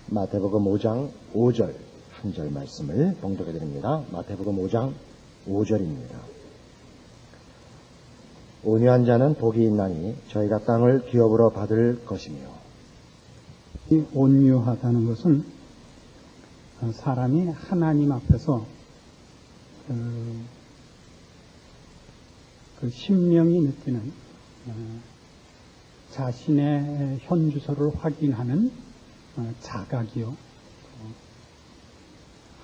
마태복음 5장 5절 한 절 말씀을 봉독해 드립니다. 마태복음 5장 5절입니다. 온유한 자는 복이 있나니 저희가 땅을 기업으로 받을 것이며. 이 온유하다는 것은 사람이 하나님 앞에서 그 심령이 느끼는 자신의 현주소를 확인하는 자각이요,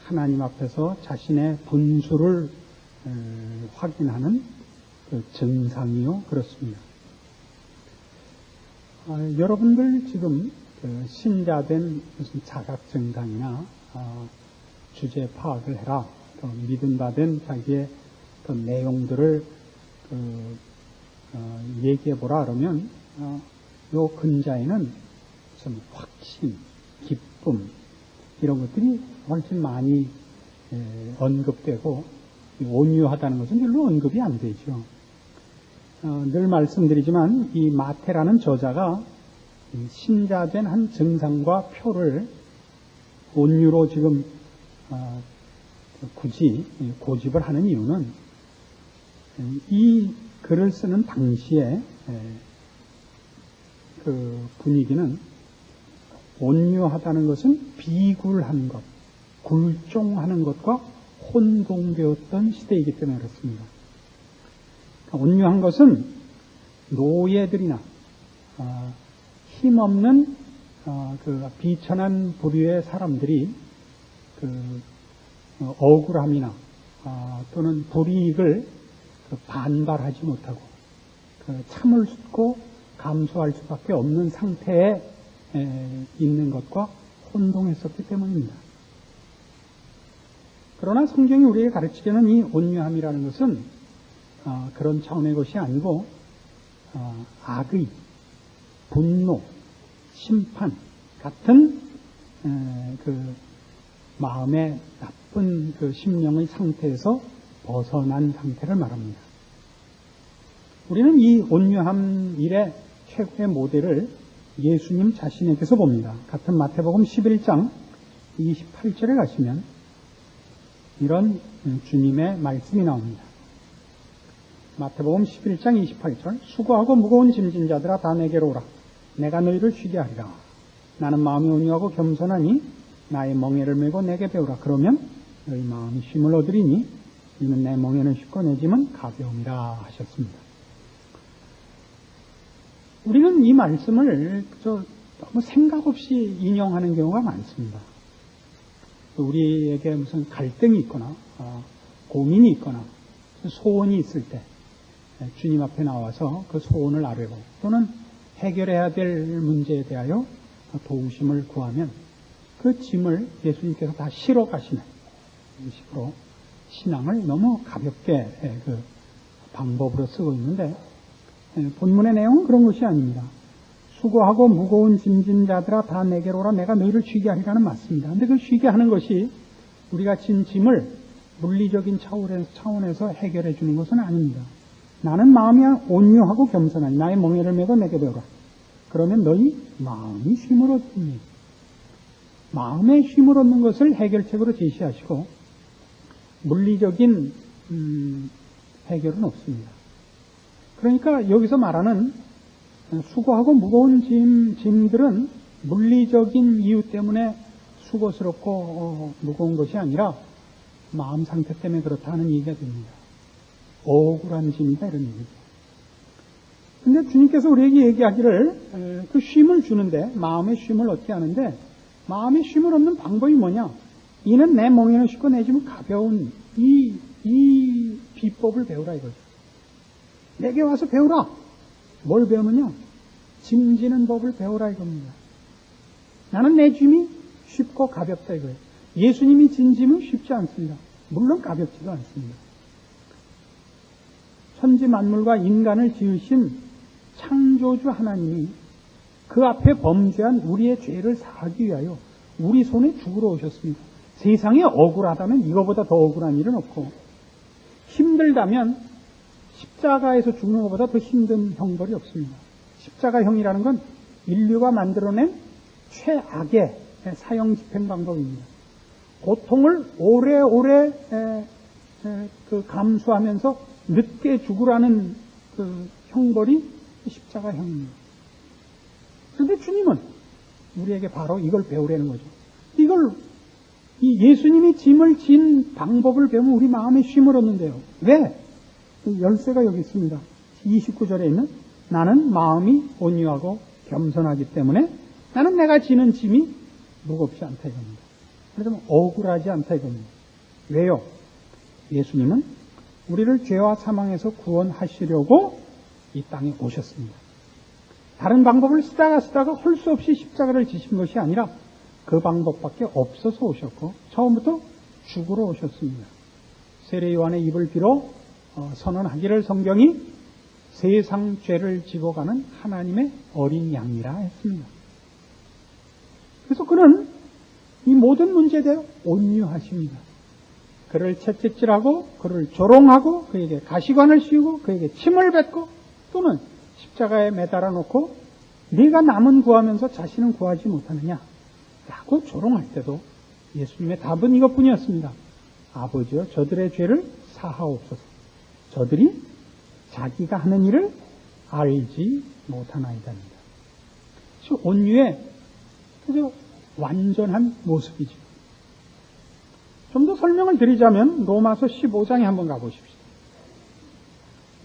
하나님 앞에서 자신의 분수를 확인하는 그 증상이요, 그렇습니다. 여러분들 지금 신자된 무슨 자각 증상이나 주제 파악을 해라, 또 믿음받은 자기의 그 내용들을 얘기해보라 그러면 요 근자에는 무슨 확신, 기쁨 이런 것들이 훨씬 많이 언급되고, 온유하다는 것은 별로 언급이 안 되죠. 늘 말씀드리지만 이 마태라는 저자가 신자된 한 증상과 표를 온유로 지금 굳이 고집을 하는 이유는 이 글을 쓰는 당시에 그 분위기는 온유하다는 것은 비굴한 것, 굴종하는 것과 혼동되었던 시대이기 때문에 그렇습니다. 온유한 것은 노예들이나 힘없는 그 비천한 부류의 사람들이 그 억울함이나 또는 불이익을 반발하지 못하고 참을 수고 감수할 수밖에 없는 상태에 있는 것과 혼동했었기 때문입니다. 그러나 성경이 우리에게 가르치기는 이 온유함이라는 것은 그런 차원의 것이 아니고 악의, 분노, 심판 같은 그 마음의 나쁜 그 심령의 상태에서 벗어난 상태를 말합니다. 우리는 이 온유함 일의 최고의 모델을 예수님 자신에게서 봅니다. 같은 마태복음 11장 28절에 가시면 이런 주님의 말씀이 나옵니다. 마태복음 11장 28절, 수고하고 무거운 짐진 자들아 다 내게로 오라. 내가 너희를 쉬게 하리라. 나는 마음이 온유하고 겸손하니 나의 멍에를 메고 내게 배우라. 그러면 너희 마음이 쉼을 얻으리니 이는 내 멍에는 쉽고 내 짐은 가벼움이라 하셨습니다. 우리는 이 말씀을 너무 생각 없이 인용하는 경우가 많습니다. 우리에게 무슨 갈등이 있거나 고민이 있거나 소원이 있을 때 주님 앞에 나와서 그 소원을 아뢰고 또는 해결해야 될 문제에 대하여 도우심을 구하면 그 짐을 예수님께서 다 실어 가시는 식으로 신앙을 너무 가볍게 그 방법으로 쓰고 있는데, 본문의 내용은 그런 것이 아닙니다. 수고하고 무거운 짐진 자들아 다 내게로 오라. 내가 너희를 쉬게 하리라는 맞습니다. 그런데 그 쉬게 하는 것이 우리가 진 짐을 물리적인 차원에서 해결해 주는 것은 아닙니다. 나는 마음이 온유하고 겸손하니 나의 멍에를 메고 내게 배우라. 그러면 너희 마음이 쉼을 얻으니, 마음의 쉼을 얻는 것을 해결책으로 제시하시고 물리적인 해결은 없습니다. 그러니까 여기서 말하는 수고하고 무거운 짐들은 물리적인 이유 때문에 수고스럽고 무거운 것이 아니라 마음 상태 때문에 그렇다는 얘기가 됩니다. 억울한 짐이다, 이런 얘기죠. 근데 주님께서 우리에게 얘기하기를 그 쉼을 주는데, 마음의 쉼을 얻게 하는데, 마음의 쉼을 얻는 방법이 뭐냐? 이는 내 멍에는 쉽고 내 짐은 가벼운 이 비법을 배우라 이거죠. 내게 와서 배우라. 뭘 배우느냐? 짐지는 법을 배우라 이겁니다. 나는 내 짐이 쉽고 가볍다 이거예요. 예수님이 진 짐은 쉽지 않습니다. 물론 가볍지도 않습니다. 천지 만물과 인간을 지으신 창조주 하나님이 그 앞에 범죄한 우리의 죄를 사하기 위하여 우리 손에 죽으러 오셨습니다. 세상에 억울하다면 이거보다 더 억울한 일은 없고, 힘들다면 십자가에서 죽는 것보다 더 힘든 형벌이 없습니다. 십자가형이라는 건 인류가 만들어낸 최악의 사형 집행 방법입니다. 고통을 오래오래 감수하면서 늦게 죽으라는 그 형벌이 십자가형입니다. 그런데 주님은 우리에게 바로 이걸 배우라는 거죠. 이 예수님이 짐을 진 방법을 배우면 우리 마음에 쉼을 얻는데요. 왜? 열쇠가 여기 있습니다. 29절에 있는 나는 마음이 온유하고 겸손하기 때문에 나는 내가 지는 짐이 무겁지 않다 이겁니다. 그래서 억울하지 않다 이겁니다. 왜요? 예수님은 우리를 죄와 사망에서 구원하시려고 이 땅에 오셨습니다. 다른 방법을 쓰다가 할 수 없이 십자가를 지신 것이 아니라 그 방법밖에 없어서 오셨고 처음부터 죽으러 오셨습니다. 세례 요한의 입을 빌어 선언하기를 성경이 세상 죄를 지고 가는 하나님의 어린 양이라 했습니다. 그래서 그는 이 모든 문제에 대해 온유하십니다. 그를 채찍질하고 그를 조롱하고 그에게 가시관을 씌우고 그에게 침을 뱉고 또는 십자가에 매달아 놓고 네가 남은 구하면서 자신은 구하지 못하느냐 라고 조롱할 때도 예수님의 답은 이것뿐이었습니다. 아버지여 저들의 죄를 사하옵소서. 저들이 자기가 하는 일을 알지 못하나이다입니다. 온유의 아주 완전한 모습이죠. 좀 더 설명을 드리자면 로마서 15장에 한번 가보십시오.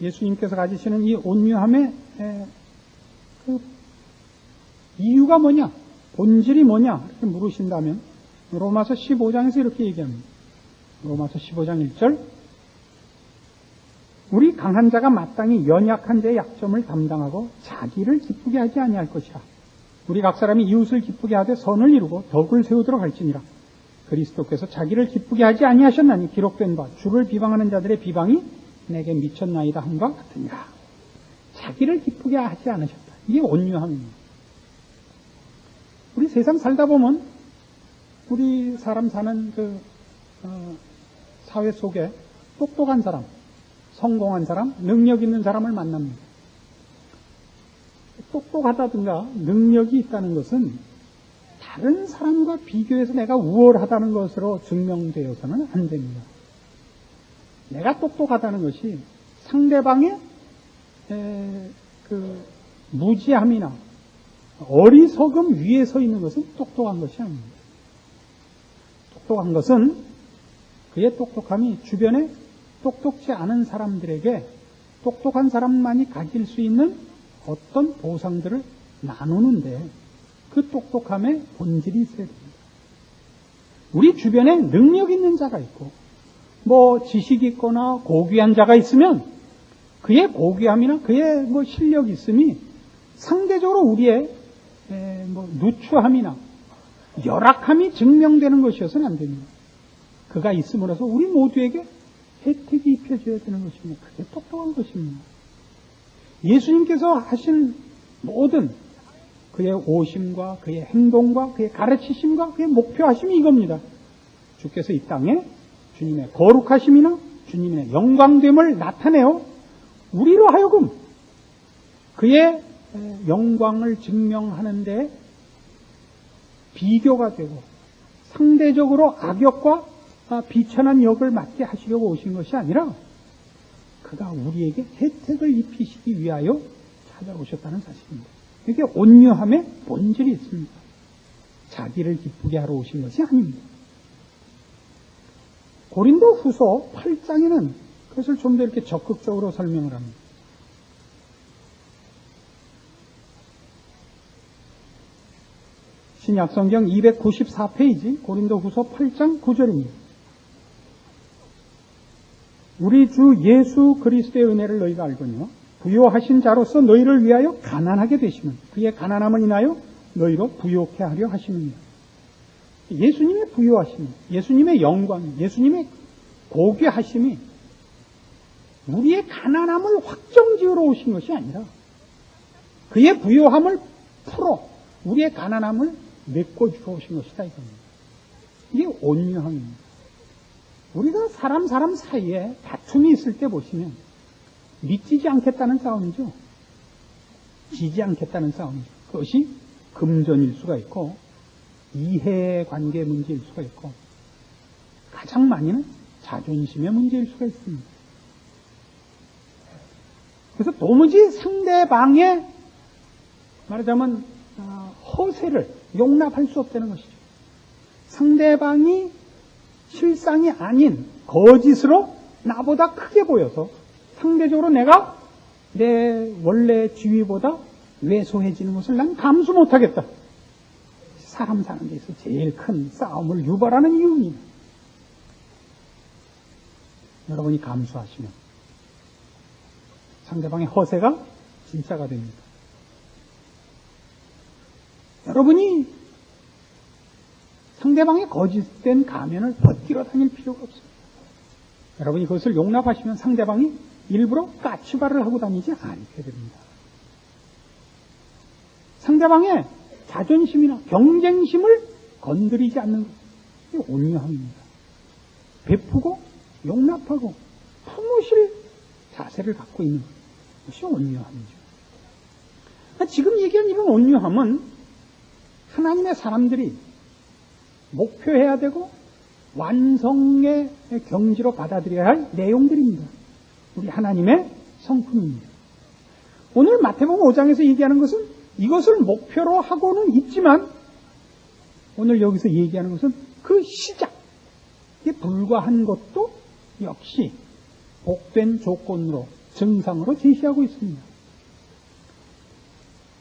예수님께서 가지시는 이 온유함의 그 이유가 뭐냐, 본질이 뭐냐 이렇게 물으신다면 로마서 15장에서 이렇게 얘기합니다. 로마서 15장 1절 우리 강한 자가 마땅히 연약한 자의 약점을 담당하고 자기를 기쁘게 하지 아니할 것이라. 우리 각 사람이 이웃을 기쁘게 하되 선을 이루고 덕을 세우도록 할지니라. 그리스도께서 자기를 기쁘게 하지 아니하셨나니 기록된 바 주를 비방하는 자들의 비방이 내게 미쳤나이다 함과 같으니라. 자기를 기쁘게 하지 않으셨다. 이게 온유함입니다. 우리 세상 살다 보면 우리 사람 사는 사회 속에 똑똑한 사람, 성공한 사람, 능력 있는 사람을 만납니다. 똑똑하다든가 능력이 있다는 것은 다른 사람과 비교해서 내가 우월하다는 것으로 증명되어서는 안 됩니다. 내가 똑똑하다는 것이 상대방의 무지함이나 어리석음 위에 서 있는 것은 똑똑한 것이 아닙니다. 똑똑한 것은 그의 똑똑함이 주변에 똑똑지 않은 사람들에게 똑똑한 사람만이 가질 수 있는 어떤 보상들을 나누는데 그 똑똑함의 본질이 있어야 됩니다. 우리 주변에 능력 있는 자가 있고 지식이 있거나 고귀한 자가 있으면 그의 고귀함이나 그의 실력이 있음이 상대적으로 우리의 누추함이나 열악함이 증명되는 것이어서는 안 됩니다. 그가 있음으로써 우리 모두에게 혜택이 입혀져야 되는 것입니다. 그게 똑똑한 것입니다. 예수님께서 하신 모든 그의 오심과 그의 행동과 그의 가르치심과 그의 목표하심이 이겁니다. 주께서 이 땅에 주님의 거룩하심이나 주님의 영광됨을 나타내어 우리로 하여금 그의 영광을 증명하는데 비교가 되고 상대적으로 악역과 비천한 역을 맡게 하시려고 오신 것이 아니라 그가 우리에게 혜택을 입히시기 위하여 찾아오셨다는 사실입니다. 이게 온유함의 본질이 있습니다. 자기를 기쁘게 하러 오신 것이 아닙니다. 고린도 후서 8장에는 그것을 좀 더 이렇게 적극적으로 설명을 합니다. 신약성경 294페이지 고린도 후서 8장 9절입니다. 우리 주 예수 그리스도의 은혜를 너희가 알거니와 부요하신 자로서 너희를 위하여 가난하게 되시면 그의 가난함을 인하여 너희로 부요케 하려 하심입니다. 예수님의 부요하심, 예수님의 영광, 예수님의 고귀하심이 우리의 가난함을 확정지으러 오신 것이 아니라 그의 부요함을 풀어 우리의 가난함을 메꿔주러 오신 것이다 이겁니다. 이게 온유함입니다. 우리가 사람 사이에 다툼이 있을 때 보시면 믿지지 않겠다는 싸움이죠. 지지 않겠다는 싸움이죠. 그것이 금전일 수가 있고 이해관계 문제일 수가 있고 가장 많이는 자존심의 문제일 수가 있습니다. 그래서 도무지 상대방의 말하자면 허세를 용납할 수 없다는 것이죠. 상대방이 실상이 아닌 거짓으로 나보다 크게 보여서 상대적으로 내가 내 원래 지위보다 왜소해지는 것을 난 감수 못하겠다. 사람 사는 데서 제일 큰 싸움을 유발하는 이유입니다. 여러분이 감수하시면 상대방의 허세가 진짜가 됩니다. 여러분이 상대방의 거짓된 가면을 벗기러 다닐 필요가 없습니다. 여러분이 그것을 용납하시면 상대방이 일부러 까치발을 하고 다니지 않게 됩니다. 상대방의 자존심이나 경쟁심을 건드리지 않는 것이 온유함입니다. 베푸고 용납하고 품으실 자세를 갖고 있는 것이 온유함이죠. 지금 얘기한 이런 온유함은 하나님의 사람들이 목표해야 되고 완성의 경지로 받아들여야 할 내용들입니다. 우리 하나님의 성품입니다. 오늘 마태복음 5장에서 얘기하는 것은 이것을 목표로 하고는 있지만 오늘 여기서 얘기하는 것은 그 시작에 불과한 것도 역시 복된 조건으로 증상으로 제시하고 있습니다.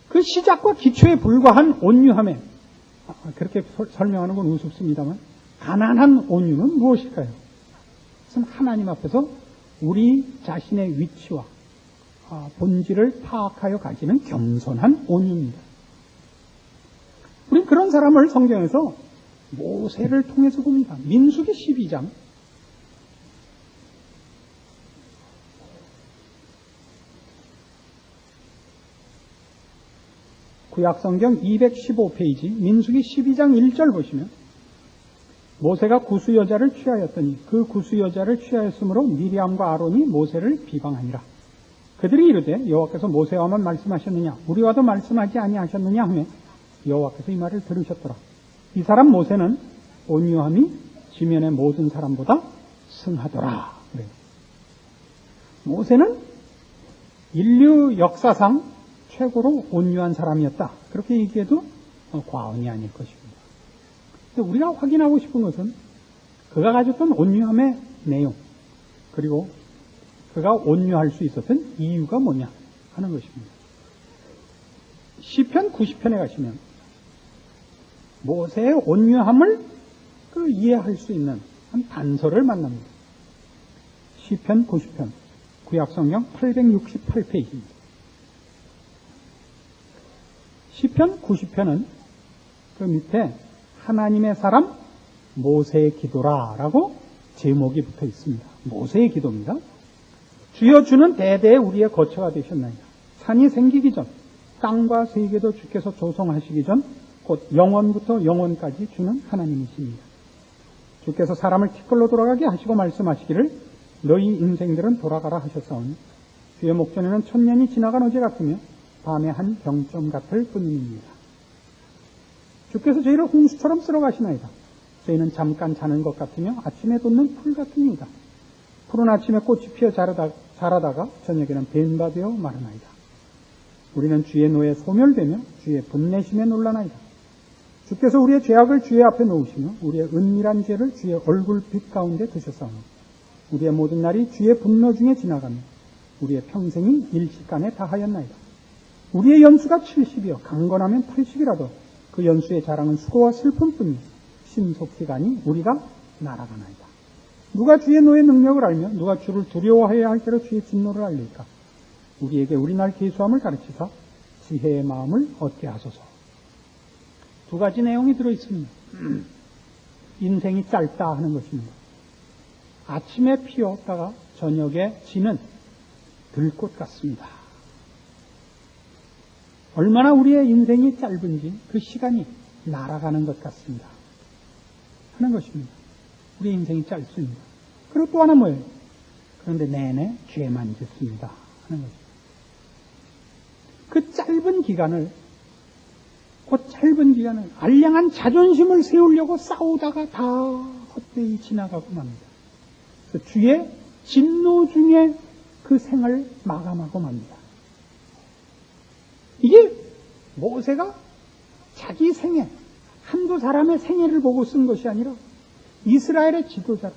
그 시작과 기초에 불과한 온유함에 그렇게 설명하는 건 우습습니다만 가난한 온유는 무엇일까요? 그것은 하나님 앞에서 우리 자신의 위치와 본질을 파악하여 가지는 겸손한 온유입니다. 우리는 그런 사람을 성경에서 모세를 통해서 봅니다. 민수기 12장 구약성경 215페이지 민수기 12장 1절 보시면 모세가 구스 여자를 취하였더니 그 구스 여자를 취하였으므로 미리암과 아론이 모세를 비방하니라. 그들이 이르되 여호와께서 모세와만 말씀하셨느냐 우리와도 말씀하지 아니하셨느냐 하며 여호와께서 이 말을 들으셨더라. 이 사람 모세는 온유함이 지면의 모든 사람보다 승하더라. 그래요. 모세는 인류 역사상 최고로 온유한 사람이었다. 그렇게 얘기해도 과언이 아닐 것입니다. 근데 우리가 확인하고 싶은 것은 그가 가졌던 온유함의 내용 그리고 그가 온유할 수 있었던 이유가 뭐냐 하는 것입니다. 시편 90편에 가시면 모세의 온유함을 이해할 수 있는 한 단서를 만납니다. 시편 90편 구약성경 868페이지입니다. 시편 90편은 그 밑에 하나님의 사람 모세의 기도라라고 제목이 붙어 있습니다. 모세의 기도입니다. 주여 주는 대대에 우리의 거처가 되셨나이다. 산이 생기기 전 땅과 세계도 주께서 조성하시기 전 곧 영원부터 영원까지 주는 하나님이십니다. 주께서 사람을 티끌로 돌아가게 하시고 말씀하시기를 너희 인생들은 돌아가라 하셨사오니 주의 목전에는 천년이 지나간 어제 같으며 밤의 한 병점 같을 뿐입니다. 주께서 저희를 홍수처럼 쓸어가시나이다. 저희는 잠깐 자는 것 같으며 아침에 돋는 풀 같으니이다. 푸른 아침에 꽃이 피어 자라다가 저녁에는 벤바 되어 마르나이다. 우리는 주의 노에 소멸되며 주의 분내심에 놀라나이다. 주께서 우리의 죄악을 주의 앞에 놓으시며 우리의 은밀한 죄를 주의 얼굴빛 가운데 드셨사오니 우리의 모든 날이 주의 분노 중에 지나가며 우리의 평생이 일시간에 다하였나이다. 우리의 연수가 70이요 강건하면 80이라도 그 연수의 자랑은 수고와 슬픔뿐이요 신속히 가니 우리가 날아가나이다. 누가 주의 노의 능력을 알며 누가 주를 두려워해야 할 때로 주의 진노를 알리까. 우리에게 우리 날 계수함을 가르치사 지혜의 마음을 얻게 하소서. 두 가지 내용이 들어있습니다. 인생이 짧다 하는 것입니다. 아침에 피었다가 저녁에 지는 들꽃 같습니다. 얼마나 우리의 인생이 짧은지 그 시간이 날아가는 것 같습니다. 하는 것입니다. 우리의 인생이 짧습니다. 그리고 또 하나 뭐예요? 그런데 내내 죄만 짓습니다. 하는 것입니다. 그 짧은 기간을 그 짧은 기간에 알량한 자존심을 세우려고 싸우다가 다 헛되이 지나가고 맙니다. 그래서 주의 진노 중에 그 생을 마감하고 맙니다. 이게 모세가 자기 생애, 한두 사람의 생애를 보고 쓴 것이 아니라 이스라엘의 지도자로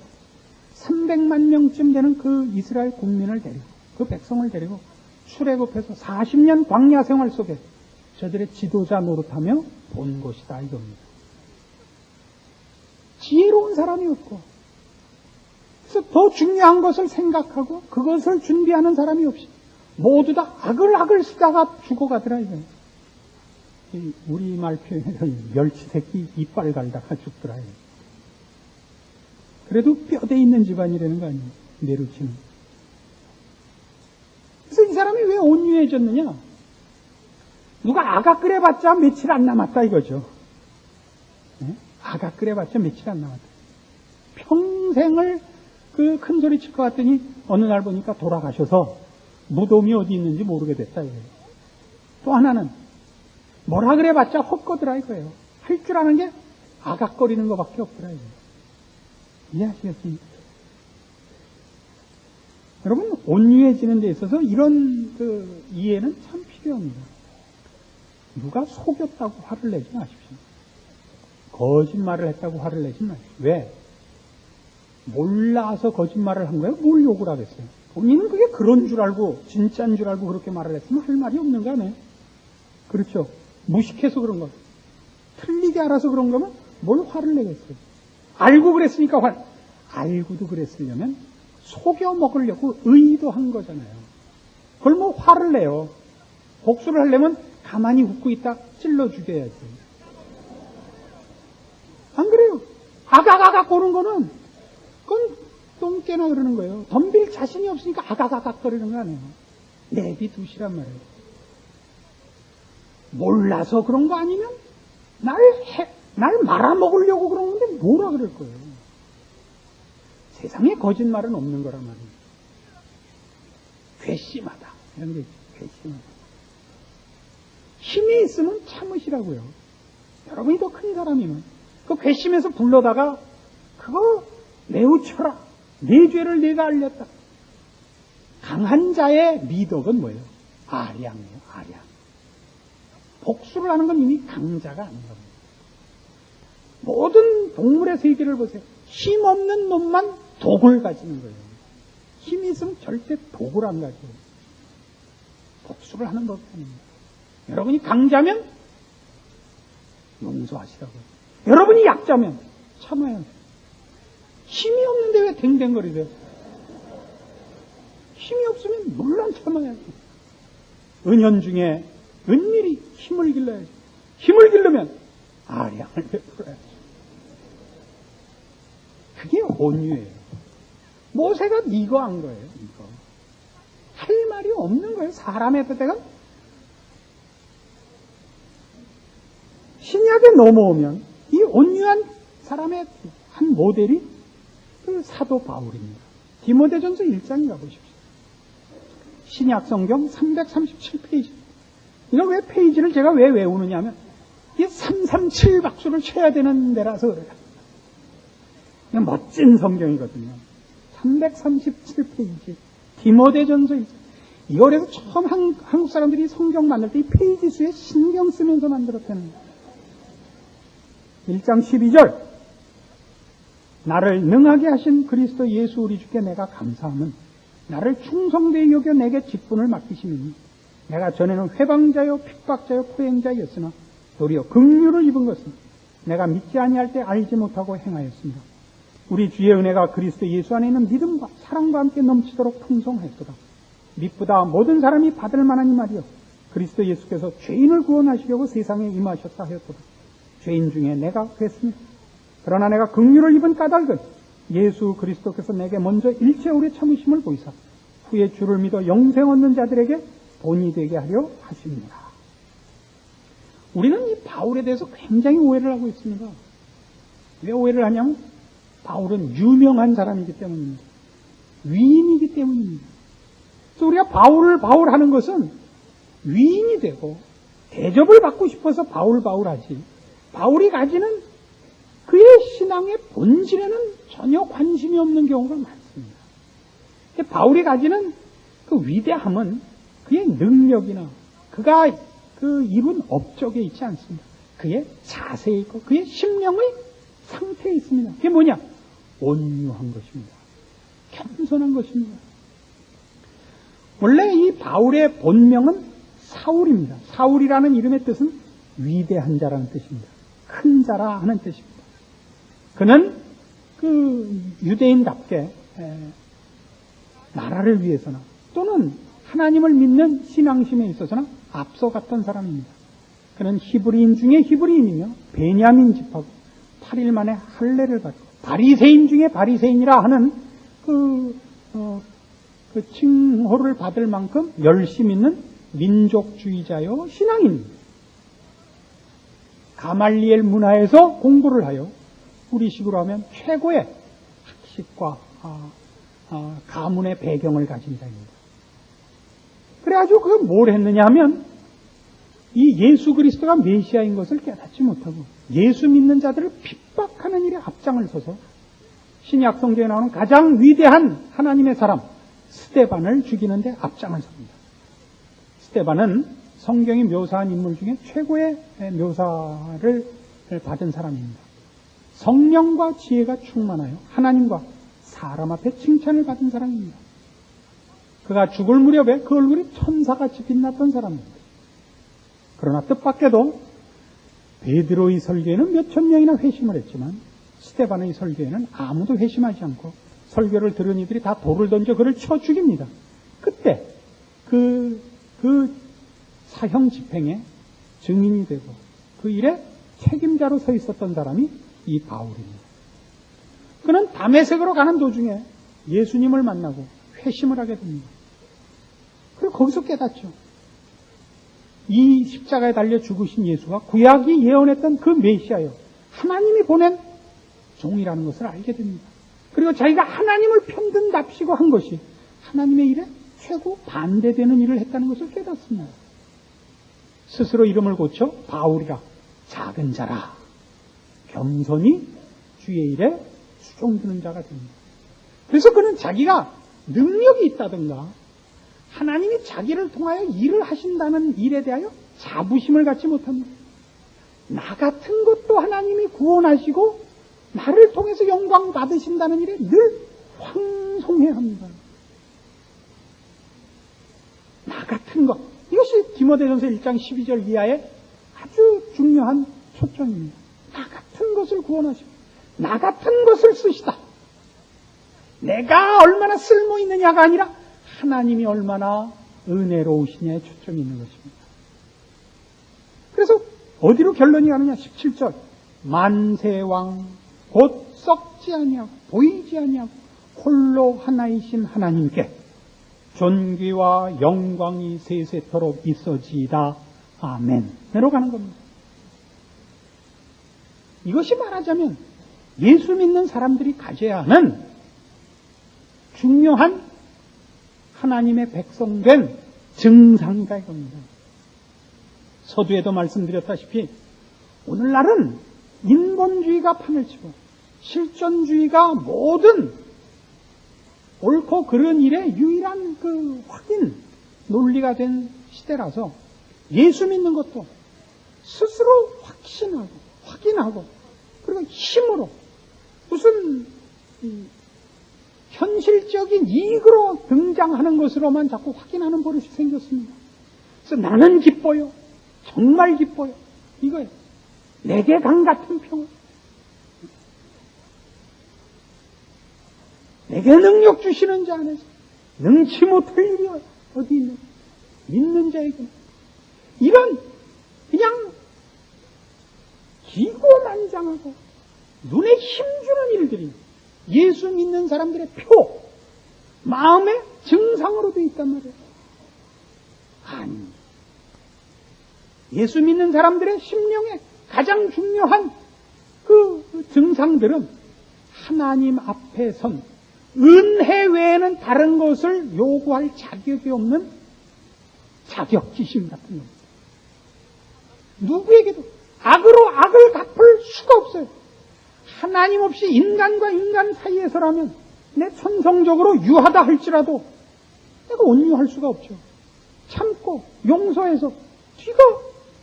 300만 명쯤 되는 그 이스라엘 국민을 데리고, 그 백성을 데리고 출애굽해서 40년 광야 생활 속에 저들의 지도자 노릇하며 본 것이다 이겁니다. 지혜로운 사람이 없고, 그래서 더 중요한 것을 생각하고 그것을 준비하는 사람이 없이 모두 다 아글아글 쓰다가 죽어가더라 이거예요. 우리말 표현으로 멸치 새끼 이빨 갈다가 죽더라 이거예요. 그래도 뼈대 있는 집안이라는 거 아니에요. 내루치는. 그래서 이 사람이 왜 온유해졌느냐? 누가 아가 끓여봤자 며칠 안 남았다 이거죠. 네? 아가 끓여봤자 며칠 안 남았다. 평생을 그 큰 소리 칠 것 같더니 어느 날 보니까 돌아가셔서 무덤이 어디 있는지 모르게 됐다 이거예요. 또 하나는 뭐라 그래봤자 헛거더라 이거예요. 할 줄 아는 게 아각거리는 것밖에 없더라 이거예요. 이해하시겠습니까? 여러분, 온유해지는 데 있어서 이런 그 이해는 참 필요합니다. 누가 속였다고 화를 내지 마십시오. 거짓말을 했다고 화를 내지 마십시오. 왜? 몰라서 거짓말을 한 거예요? 뭘 욕을 하겠어요? 본인은 그게 그런 줄 알고, 진짜인 줄 알고 그렇게 말을 했으면 할 말이 없는 거 아니에요? 그렇죠? 무식해서 그런 거. 틀리게 알아서 그런 거면 뭘 화를 내겠어요? 알고 그랬으니까 알고도 그랬으려면 속여 먹으려고 의도한 거잖아요. 그걸 뭐 화를 내요. 복수를 하려면 가만히 웃고 있다 찔러 죽여야지. 안 그래요? 아가가가 거는 거는 그건 똥개나 그러는 거예요. 덤빌 자신이 없으니까 아가가가 거리는 거 아니에요. 내비두시란 말이에요. 몰라서 그런 거 아니면 날 말아먹으려고 그런 건데 뭐라 그럴 거예요. 세상에 거짓말은 없는 거란 말이에요. 괘씸하다. 이런 게 있죠. 괘씸하다. 힘이 있으면 참으시라고요. 여러분이 더 큰 사람이면 그 괘씸해서 불러다가 그거 매우 쳐라. 네 죄를 내가 알렸다. 강한 자의 미덕은 뭐예요? 아량이에요. 아량. 복수를 하는 건 이미 강자가 아닌 겁니다. 모든 동물의 세계를 보세요. 힘없는 놈만 독을 가지는 거예요. 힘이 있으면 절대 독을 안 가져요. 복수를 하는 법이 아닙니다. 여러분이 강자면 용서하시라고요. 여러분이 약자면 참아야 돼요. 힘이 없는데 왜 댕댕거리세요? 힘이 없으면 물론 참아야지. 은연중에 은밀히 힘을 길러야지. 힘을 기르면 아량을 베풀어야지. 그게 온유예요. 모세가 이거 한 거예요. 이거. 할 말이 없는 거예요. 사람의 때가 신약에 넘어오면 이 온유한 사람의 한 모델이 그 사도 바울입니다. 디모데전서 1장에 가보십시오. 신약 성경 337페이지. 이거 왜 페이지를 제가 왜 외우느냐 하면 이게 337 박수를 쳐야 되는 데라서 그래요. 이게 멋진 성경이거든요. 337페이지. 디모데전서 1장. 이거래서 처음 한국 사람들이 성경 만들 때 이 페이지 수에 신경 쓰면서 만들었다는 거예요. 1장 12절. 나를 능하게 하신 그리스도 예수 우리 주께 내가 감사함은 나를 충성되이 여겨 내게 직분을 맡기심이니 내가 전에는 회방자요 핍박자요 포행자였으나 도리어 긍휼을 입은 것은 내가 믿지 아니할 때 알지 못하고 행하였습니다. 우리 주의 은혜가 그리스도 예수 안에 있는 믿음과 사랑과 함께 넘치도록 풍성하였도다. 믿보다 모든 사람이 받을 만한 이 말이요 그리스도 예수께서 죄인을 구원하시려고 세상에 임하셨다 하였도다. 죄인 중에 내가 그랬습니다. 그러나 내가 긍휼을 입은 까닭은 예수 그리스도께서 내게 먼저 일체 오래 참으심을 보이사 후에 주를 믿어 영생 얻는 자들에게 본이 되게 하려 하십니다. 우리는 이 바울에 대해서 굉장히 오해를 하고 있습니다. 왜 오해를 하냐면 바울은 유명한 사람이기 때문입니다. 위인이기 때문입니다. 그래서 우리가 바울 하는 것은 위인이 되고 대접을 받고 싶어서 바울하지, 바울이 가지는 그의 신앙의 본질에는 전혀 관심이 없는 경우가 많습니다. 바울이 가지는 그 위대함은 그의 능력이나 그가 그 이룬 업적에 있지 않습니다. 그의 자세에 있고 그의 심령의 상태에 있습니다. 그게 뭐냐? 온유한 것입니다. 겸손한 것입니다. 원래 이 바울의 본명은 사울입니다. 사울이라는 이름의 뜻은 위대한 자라는 뜻입니다. 큰 자라 하는 뜻입니다. 그는 그 유대인답게 나라를 위해서나 또는 하나님을 믿는 신앙심에 있어서는 앞서갔던 사람입니다. 그는 히브리인 중에 히브리인이며 베냐민 집하고 8일 만에 할례를 받고 바리새인 중에 바리새인이라 하는 그 칭호를 받을 만큼 열심 있는 민족주의자요 신앙인입니다. 가말리엘 문화에서 공부를 하여 우리식으로 하면 최고의 학식과 가문의 배경을 가진 자입니다. 그래가지고 그 뭘 했느냐 하면 이 예수 그리스도가 메시아인 것을 깨닫지 못하고 예수 믿는 자들을 핍박하는 일에 앞장을 서서 신약 성경에 나오는 가장 위대한 하나님의 사람 스데반을 죽이는데 앞장을 섭니다. 스데반은 성경이 묘사한 인물 중에 최고의 묘사를 받은 사람입니다. 성령과 지혜가 충만하여 하나님과 사람 앞에 칭찬을 받은 사람입니다. 그가 죽을 무렵에 그 얼굴이 천사같이 빛났던 사람입니다. 그러나 뜻밖에도 베드로의 설교에는 몇천 명이나 회심을 했지만 스데반의 설교에는 아무도 회심하지 않고 설교를 들은 이들이 다 돌을 던져 그를 쳐 죽입니다. 그때 그 사형 집행의 증인이 되고 그 일에 책임자로 서 있었던 사람이 이 바울입니다. 그는 다메섹으로 가는 도중에 예수님을 만나고 회심을 하게 됩니다. 그리고 거기서 깨닫죠. 이 십자가에 달려 죽으신 예수가 구약이 예언했던 그 메시아요, 하나님이 보낸 종이라는 것을 알게 됩니다. 그리고 자기가 하나님을 편든답시고 한 것이 하나님의 일에 최고 반대되는 일을 했다는 것을 깨닫습니다. 스스로 이름을 고쳐 바울이라 작은 자라 겸손히 주의 일에 수종드는 자가 됩니다. 그래서 그는 자기가 능력이 있다든가 하나님이 자기를 통하여 일을 하신다는 일에 대하여 자부심을 갖지 못합니다. 나 같은 것도 하나님이 구원하시고 나를 통해서 영광 받으신다는 일에 늘 황송해합니다. 나 같은 것, 이것이 디모데전서 1장 12절 이하의 아주 중요한 초점입니다. 나 같은 것을 구원하시고 나 같은 것을 쓰시다. 내가 얼마나 쓸모있느냐가 아니라 하나님이 얼마나 은혜로우시냐에 초점이 있는 것입니다. 그래서 어디로 결론이 가느냐? 17절 만세왕 곧 썩지 아니하고 보이지 아니하고 홀로 하나이신 하나님께 존귀와 영광이 세세토록 있어지이다. 아멘. 내로 가는 겁니다. 이것이 말하자면 예수 믿는 사람들이 가져야 하는 중요한 하나님의 백성된 증상이다 이겁니다. 서두에도 말씀드렸다시피 오늘날은 인본주의가 판을 치고 실존주의가 모든 옳고 그른 일의 유일한 그 확인 논리가 된 시대라서 예수 믿는 것도 스스로 확인하고 그리고 힘으로 무슨 현실적인 이익으로 등장하는 것으로만 자꾸 확인하는 버릇이 생겼습니다. 그래서 나는 기뻐요. 정말 기뻐요. 이거예요. 내게 강 같은 평화. 내게 능력 주시는 자 안에서 능치 못할 일이 어디 있는 믿는 자에게 이런 그냥 기고만장하고 눈에 힘주는 일들이 예수 믿는 사람들의 표, 마음의 증상으로 되어 있단 말이에요. 아닙니다. 예수 믿는 사람들의 심령의 가장 중요한 그 증상들은 하나님 앞에 선 은혜 외에는 다른 것을 요구할 자격이 없는 자격지심 같은 겁니다. 누구에게도 악으로 악을 갚을 수가 없어요. 하나님 없이 인간과 인간 사이에서라면 내 천성적으로 유하다 할지라도 내가 온유할 수가 없죠. 참고 용서해서 뒤가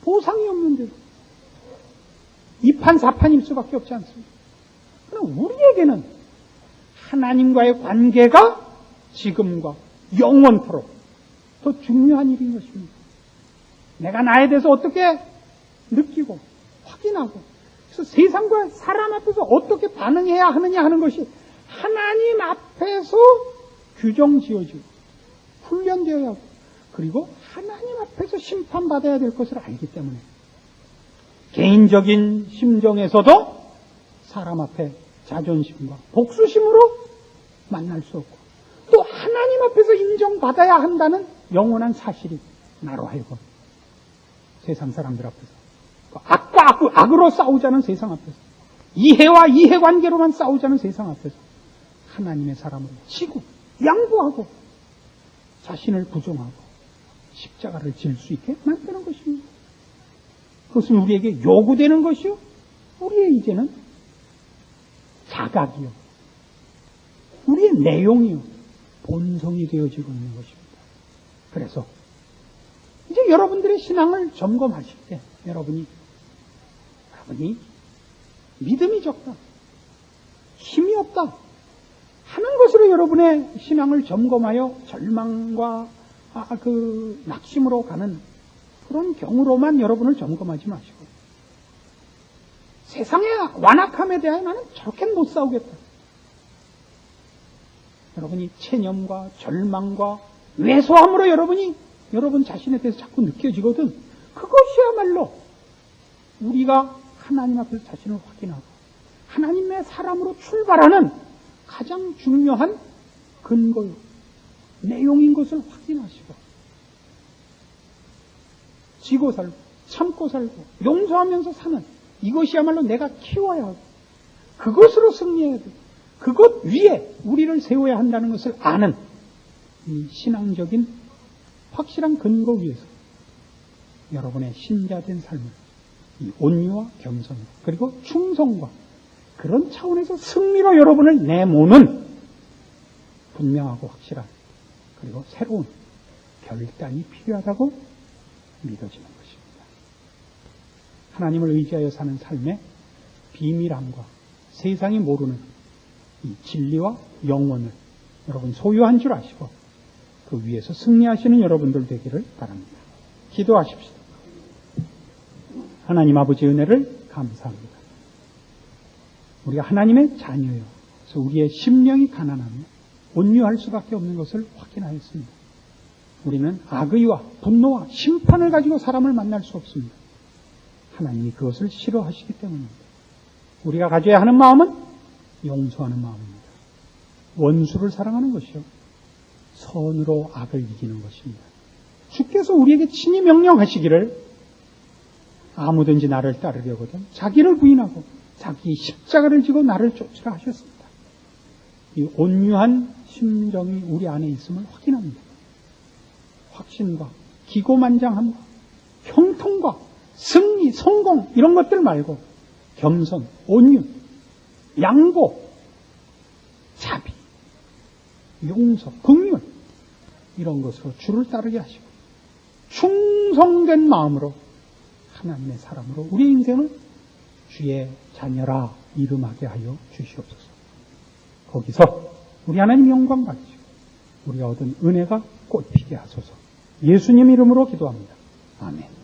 보상이 없는데 이판사판일 수밖에 없지 않습니다. 그러나 우리에게는 하나님과의 관계가 지금과 영원토록 더 중요한 일인 것입니다. 내가 나에 대해서 어떻게 느끼고 확인하고 그래서 세상과 사람 앞에서 어떻게 반응해야 하느냐 하는 것이 하나님 앞에서 규정 지어지고 훈련되어야 하고 그리고 하나님 앞에서 심판받아야 될 것을 알기 때문에 개인적인 심정에서도 사람 앞에 자존심과 복수심으로 만날 수 없고 또 하나님 앞에서 인정받아야 한다는 영원한 사실이 나로 하여금 세상 사람들 앞에서 악과 악으로 싸우자는 세상 앞에서 이해와 이해관계로만 싸우자는 세상 앞에서 하나님의 사람으로 치고 양보하고 자신을 부정하고 십자가를 질 수 있게 만드는 것입니다. 그것은 우리에게 요구되는 것이요 우리의 이제는 자각이요 우리의 내용이요 본성이 되어지고 있는 것입니다. 그래서 이제 여러분들의 신앙을 점검하실 때 여러분이 믿음이 적다, 힘이 없다 하는 것으로 여러분의 신앙을 점검하여 절망과 낙심으로 가는 그런 경우로만 여러분을 점검하지 마시고 세상의 완악함에 대하여 나는 저렇게 못 싸우겠다. 여러분이 체념과 절망과 왜소함으로 여러분 자신에 대해서 자꾸 느껴지거든. 그것이야말로 우리가 하나님 앞에서 자신을 확인하고 하나님의 사람으로 출발하는 가장 중요한 근거요 내용인 것을 확인하시고 지고 살고 참고 살고 용서하면서 사는 이것이야말로 내가 키워야 하고 그것으로 승리해야 돼. 그것 위에 우리를 세워야 한다는 것을 아는 이 신앙적인 확실한 근거 위에서 여러분의 신자된 삶을 이 온유와 겸손 그리고 충성과 그런 차원에서 승리로 여러분을 내모는 분명하고 확실한 그리고 새로운 결단이 필요하다고 믿어지는 것입니다. 하나님을 의지하여 사는 삶의 비밀함과 세상이 모르는 이 진리와 영원을 여러분 소유한 줄 아시고 그 위에서 승리하시는 여러분들 되기를 바랍니다. 기도하십시오. 하나님 아버지 은혜를 감사합니다. 우리가 하나님의 자녀요. 그래서 우리의 심령이 가난하며 온유할 수밖에 없는 것을 확인하였습니다. 우리는 악의와 분노와 심판을 가지고 사람을 만날 수 없습니다. 하나님이 그것을 싫어하시기 때문입니다. 우리가 가져야 하는 마음은 용서하는 마음입니다. 원수를 사랑하는 것이요. 선으로 악을 이기는 것입니다. 주께서 우리에게 친히 명령하시기를 아무든지 나를 따르려거든 자기를 부인하고 자기 십자가를 지고 나를 쫓으라 하셨습니다. 이 온유한 심정이 우리 안에 있음을 확인합니다. 확신과 기고만장함과 형통과 승리, 성공 이런 것들 말고 겸손, 온유, 양보, 자비, 용서, 긍휼 이런 것으로 주를 따르게 하시고 충성된 마음으로 하나님의 사람으로 우리 인생을 주의 자녀라 이름하게 하여 주시옵소서. 거기서 우리 하나님 영광 받으시고 우리가 얻은 은혜가 꽃피게 하소서. 예수님 이름으로 기도합니다. 아멘.